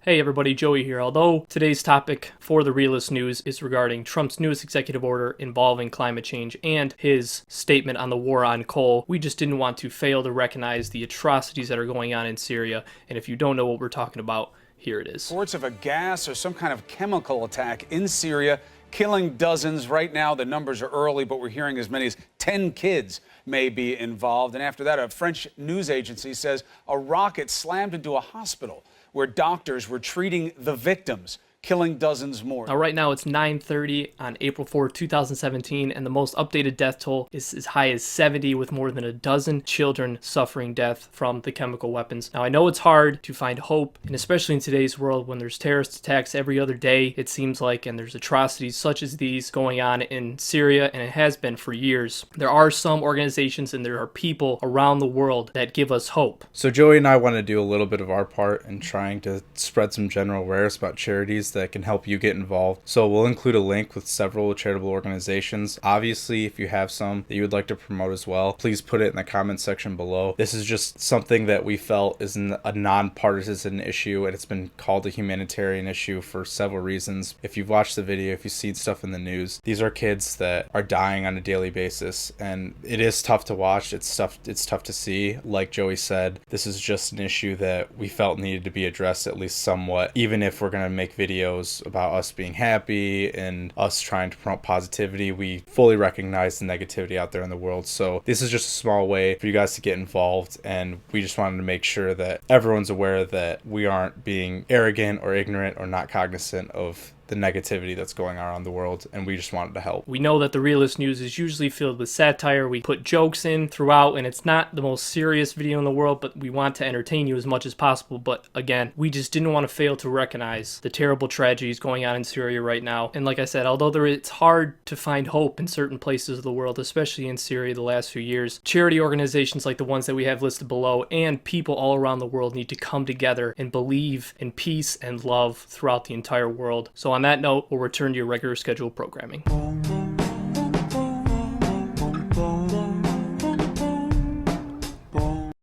Hey everybody, Joey here. Although today's topic for the Realist News is regarding Trump's newest executive order involving climate change and his statement on the war on coal, we just didn't want to fail to recognize the atrocities that are going on in Syria. And if you don't know what we're talking about, here it is. Reports of a gas or some kind of chemical attack in Syria, killing dozens. Right now, the numbers are early, but we're hearing as many as 10 kids may be involved. And after that, a French news agency says a rocket slammed into a hospital where doctors were treating the victims, killing dozens more. Now, right now, it's 9:30 on April 4th, 2017, and the most updated death toll is as high as 70, with more than a dozen children suffering death from the chemical weapons. Now, I know it's hard to find hope, and especially in today's world when there's terrorist attacks every other day, it seems like, and there's atrocities such as these going on in Syria, and it has been for years. There are some organizations and there are people around the world that give us hope. So Joey and I want to do a little bit of our part in trying to spread some general awareness about charities that can help you get involved. So we'll include a link with several charitable organizations. Obviously, if you have some that you would like to promote as well, please put it in the comment section below. This is just something that we felt is a nonpartisan issue, and it's been called a humanitarian issue for several reasons. If you've watched the video, if you've seen stuff in the news, these are kids that are dying on a daily basis, and it is tough to watch. It's tough to see. Like Joey said, this is just an issue that we felt needed to be addressed at least somewhat, even if we're going to make videos about us being happy and us trying to promote positivity. We fully recognize the negativity out there in the world. So this is just a small way for you guys to get involved, and we just wanted to make sure that everyone's aware that we aren't being arrogant or ignorant or not cognizant of the negativity that's going on around the world, and we just wanted to help. We know that the Realist News is usually filled with satire. We put jokes in throughout, and it's not the most serious video in the world, but we want to entertain you as much as possible. But again, we just didn't want to fail to recognize the terrible tragedies going on in Syria right now. And like I said, although it's hard to find hope in certain places of the world, especially in Syria the last few years, charity organizations like the ones that we have listed below and people all around the world need to come together and believe in peace and love throughout the entire world. So on that note, we'll return to your regular scheduled programming.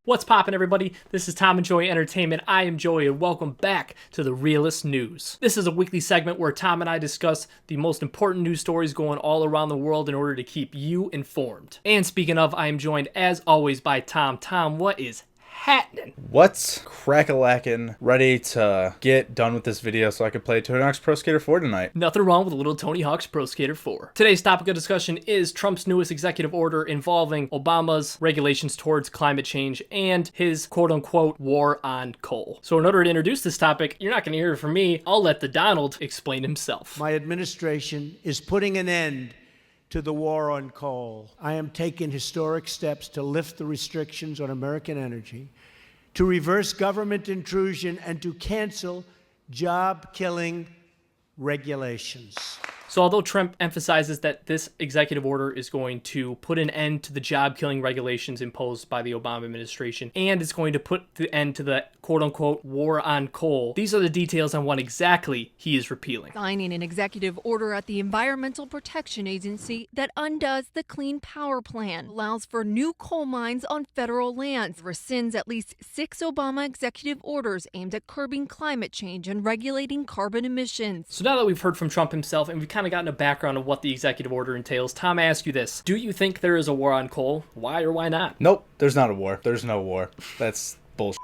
What's poppin', everybody? This is Tom and Joey Entertainment. I am Joey, and welcome back to the Realist News. This is a weekly segment where Tom and I discuss the most important news stories going all around the world in order to keep you informed. And speaking of, I am joined, as always, by Tom. Tom, what is happening? What's crack-a-lackin'? Ready to get done with this video so I can play Tony Hawk's Pro Skater 4 tonight. Nothing wrong with a little Tony Hawk's Pro Skater 4. Today's topic of discussion is Trump's newest executive order involving Obama's regulations towards climate change and his quote-unquote war on coal. So in order to introduce this topic, you're not going to hear it from me. I'll let the Donald explain himself. My administration is putting an end to the war on coal. I am taking historic steps to lift the restrictions on American energy, to reverse government intrusion, and to cancel job-killing regulations. So although Trump emphasizes that this executive order is going to put an end to the job-killing regulations imposed by the Obama administration, and it's going to put the end to the quote-unquote war on coal, these are the details on what exactly he is repealing. Signing an executive order at the Environmental Protection Agency that undoes the Clean Power Plan, allows for new coal mines on federal lands, rescinds at least 6 Obama executive orders aimed at curbing climate change and regulating carbon emissions. So now that we've heard from Trump himself and we've kind of gotten a background of what the executive order entails, Tom, I ask you this. Do you think there is a war on coal? Why or why not? Nope, there's not a war. There's no war. That's bullshit.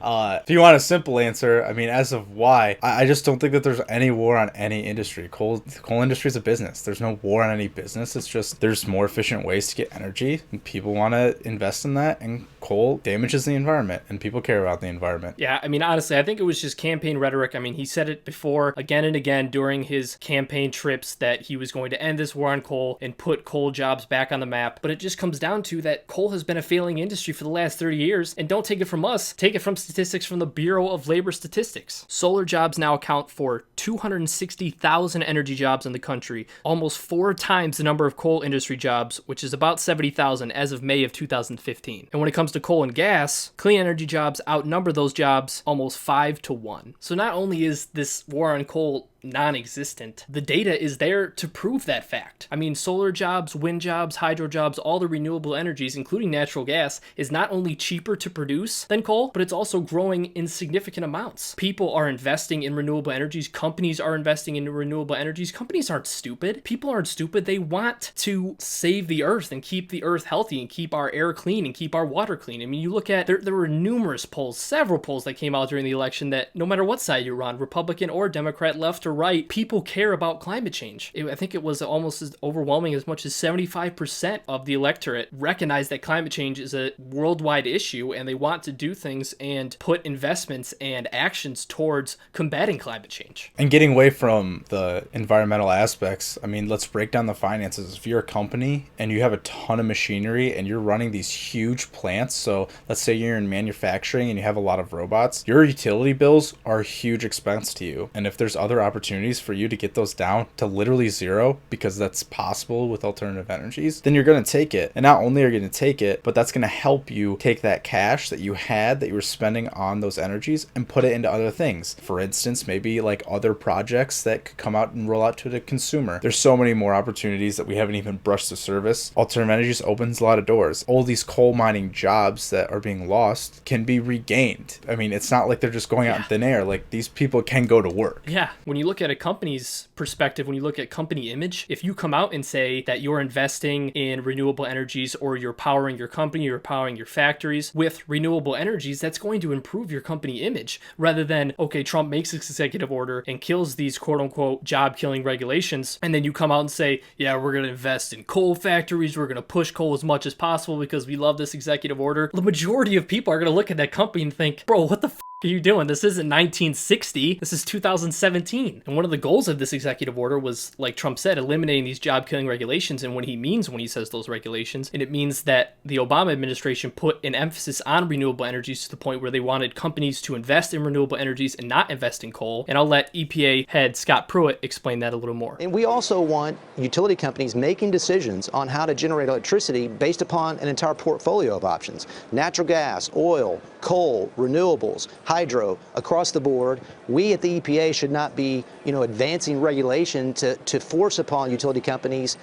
If you want a simple answer, I mean, as of why, I just don't think that there's any war on any industry. The coal industry is a business. There's no war on any business. It's just there's more efficient ways to get energy, and people want to invest in that, and coal damages the environment, and people care about the environment. Yeah, I mean, honestly, I think it was just campaign rhetoric. I mean, he said it before again and again during his campaign trips that he was going to end this war on coal and put coal jobs back on the map. But it just comes down to that coal has been a failing industry for the last 30 years, and don't take it from us. Take it from statistics from the Bureau of Labor Statistics. Solar jobs now account for 260,000 energy jobs in the country, almost 4 times the number of coal industry jobs, which is about 70,000 as of May of 2015. And when it comes to coal and gas, clean energy jobs outnumber those jobs almost 5 to 1. So not only is this war on coal non-existent. The data is there to prove that fact. I mean, solar jobs, wind jobs, hydro jobs, all the renewable energies, including natural gas, is not only cheaper to produce than coal, but it's also growing in significant amounts. People are investing in renewable energies. Companies are investing in renewable energies. Companies aren't stupid. People aren't stupid. They want to save the earth and keep the earth healthy and keep our air clean and keep our water clean. I mean, you look at, there were numerous polls, several polls that came out during the election that no matter what side you're on, Republican or Democrat, left or right, people care about climate change. I think it was almost as overwhelming as much as 75% of the electorate recognize that climate change is a worldwide issue and they want to do things and put investments and actions towards combating climate change. And getting away from the environmental aspects, I mean, let's break down the finances. If you're a company and you have a ton of machinery and you're running these huge plants, so let's say you're in manufacturing and you have a lot of robots, your utility bills are a huge expense to you. And if there's other opportunities for you to get those down to literally zero, because that's possible with alternative energies, then you're going to take it. And not only are you going to take it, but that's going to help you take that cash that you had that you were spending on those energies and put it into other things. For instance, maybe like other projects that could come out and roll out to the consumer. There's so many more opportunities that we haven't even brushed the surface. Alternative energies opens a lot of doors. All these coal mining jobs that are being lost can be regained. I mean, it's not like they're just going out in thin air. Like, these people can go to work. Yeah. When you look at a company's perspective, when you look at company image, if you come out and say that you're investing in renewable energies or you're powering your company, you're powering your factories with renewable energies, that's going to improve your company image rather than, okay, Trump makes this executive order and kills these quote unquote job killing regulations. And then you come out and say, yeah, we're going to invest in coal factories. We're going to push coal as much as possible because we love this executive order. The majority of people are going to look at that company and think, bro, what the are you doing? This isn't 1960. This is 2017. And one of the goals of this executive order was, like Trump said, eliminating these job-killing regulations. And what he means when he says those regulations, and it means that the Obama administration put an emphasis on renewable energies to the point where they wanted companies to invest in renewable energies and not invest in coal. And I'll let EPA head Scott Pruitt explain that a little more. And we also want utility companies making decisions on how to generate electricity based upon an entire portfolio of options. Natural gas, oil, coal, renewables, hydro, across the board. We at the EPA should not be, advancing regulation to force upon utility companies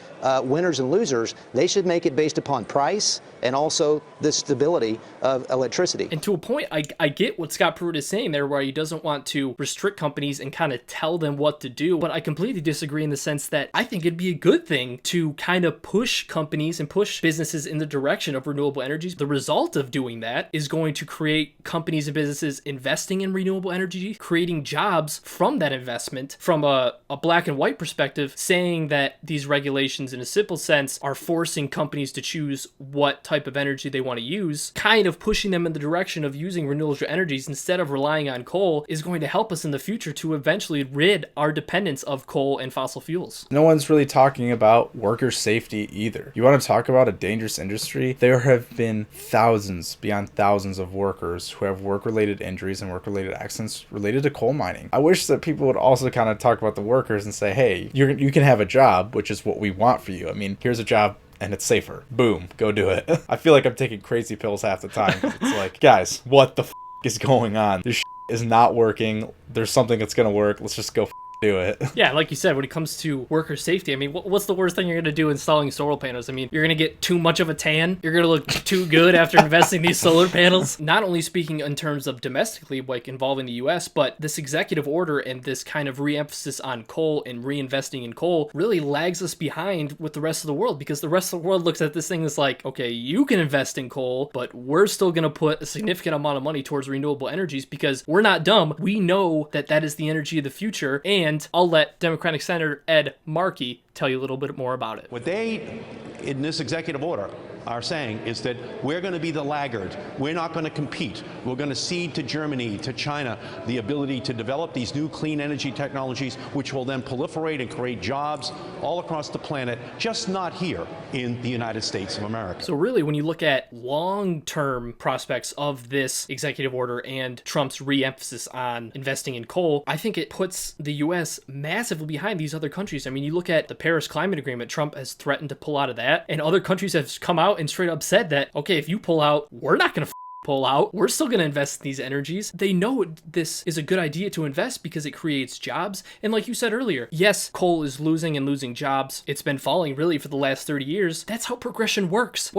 winners and losers. They should make it based upon price and also the stability of electricity. And to a point, I get what Scott Pruitt is saying there, where he doesn't want to restrict companies and kind of tell them what to do. But I completely disagree in the sense that I think it'd be a good thing to kind of push companies and push businesses in the direction of renewable energies. The result of doing that is going to create companies and businesses investing in renewable energy, creating jobs from that investment. From a black and white perspective, saying that these regulations in a simple sense are forcing companies to choose what type of energy they want to use, kind of pushing them in the direction of using renewable energies instead of relying on coal, is going to help us in the future to eventually rid our dependence of coal and fossil fuels. No one's really talking about worker safety either. You want to talk about a dangerous industry? There have been thousands beyond thousands of workers who have work-related injuries and work-related accidents related to coal mining. I wish that people would also kind of talk about the workers and say, hey, you can have a job, which is what we want for you. I mean, here's a job and it's safer. Boom, go do it. I feel like I'm taking crazy pills half the time. It's like, guys, what the is going on? This is not working. There's something that's going to work. Let's just go do it. Yeah, like you said, when it comes to worker safety, I mean, what's the worst thing you're going to do installing solar panels? I mean, you're going to get too much of a tan. You're going to look too good after investing these solar panels. Not only speaking in terms of domestically, like involving the U.S., but this executive order and this kind of re-emphasis on coal and reinvesting in coal really lags us behind with the rest of the world, because the rest of the world looks at this thing as like, okay, you can invest in coal, but we're still going to put a significant amount of money towards renewable energies because we're not dumb. We know that that is the energy of the future. And I'll let Democratic Senator Ed Markey tell you a little bit more about it. What they, in this executive order, are saying is that we're going to be the laggard. We're not going to compete. We're going to cede to Germany, to China, the ability to develop these new clean energy technologies, which will then proliferate and create jobs all across the planet, just not here in the United States of America. So really, when you look at long-term prospects of this executive order and Trump's re-emphasis on investing in coal, I think it puts the U.S. massively behind these other countries. I mean, you look at the Paris Climate Agreement, Trump has threatened to pull out of that, and other countries have come out and straight up said that, okay, if you pull out, we're not going to pull out, we're still going to invest in these energies. They know this is a good idea to invest because it creates jobs. And like you said earlier, yes, coal is losing jobs. It's been falling really for the last 30 years. That's how progression works.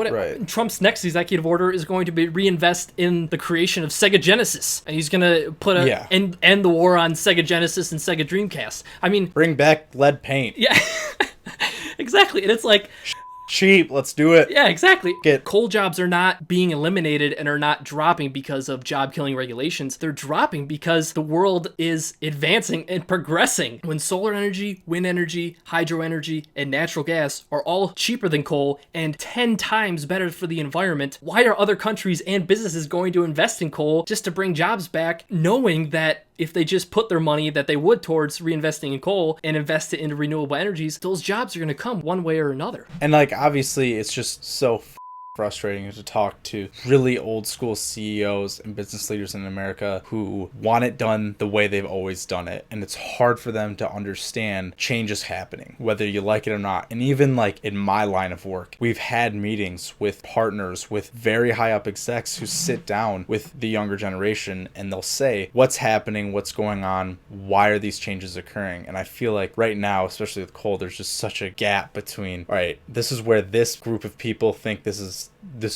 Trump's next executive order is going to be reinvest in the creation of Sega Genesis. And he's going to put end the war on Sega Genesis and Sega Dreamcast. I mean, bring back lead paint. Yeah, exactly. And it's like, cheap, let's do it. Yeah, exactly. Coal jobs are not being eliminated and are not dropping because of job killing regulations. They're dropping because the world is advancing and progressing. When solar energy, wind energy, hydro energy, and natural gas are all cheaper than coal and 10 times better for the environment, why are other countries and businesses going to invest in coal just to bring jobs back, knowing that if they just put their money that they would towards reinvesting in coal and invest it into renewable energies, those jobs are going to come one way or another? And like, obviously, it's just so frustrating to talk to really old school CEOs and business leaders in America who want it done the way they've always done it. And it's hard for them to understand change is happening, whether you like it or not. And even like in my line of work, we've had meetings with partners, with very high up execs who sit down with the younger generation and they'll say, what's happening? What's going on? Why are these changes occurring? And I feel like right now, especially with coal, there's just such a gap between, all right, this is where this group of people think this is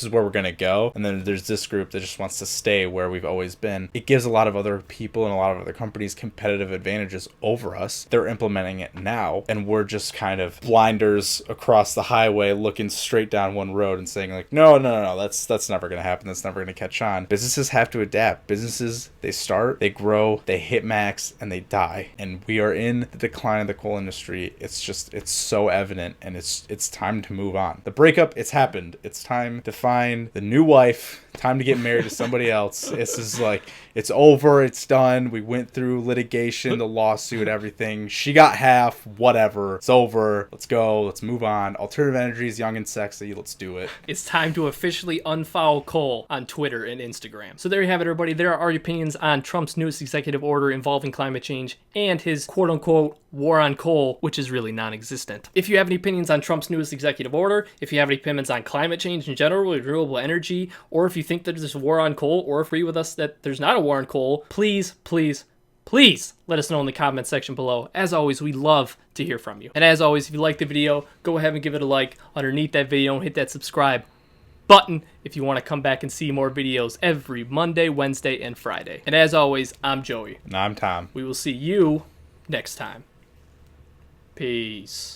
where we're going to go. And then there's this group that just wants to stay where we've always been. It gives a lot of other people and a lot of other companies competitive advantages over us. They're implementing it now. And we're just kind of blinders across the highway looking straight down one road and saying like, no, that's never going to happen. That's never going to catch on. Businesses have to adapt. Businesses, they start, they grow, they hit max, and they die. And we are in the decline of the coal industry. It's so evident, and it's time to move on. The breakup, it's happened. It's time to find the new wife, time to get married to somebody else. This is like, it's over, it's done. We went through litigation, the lawsuit, everything. She got half, whatever. It's over. Let's go. Let's move on. Alternative energy is young and sexy. Let's do it. It's time to officially unfollow coal on Twitter and Instagram. So there you have it, everybody. There are our opinions on Trump's newest executive order involving climate change and his quote-unquote war on coal, which is really non-existent. If you have any opinions on Trump's newest executive order, if you have any opinions on climate change in general, renewable energy, or if you think that there's a war on coal, or agree with us that there's not a war on coal, please let us know in the comment section below. As always, we love to hear from you. And as always, if you like the video, go ahead and give it a like underneath that video and hit that subscribe button if you want to come back and see more videos every Monday, Wednesday, and Friday. And as always, I'm Joey. And I'm Tom. We will see you next time. Peace.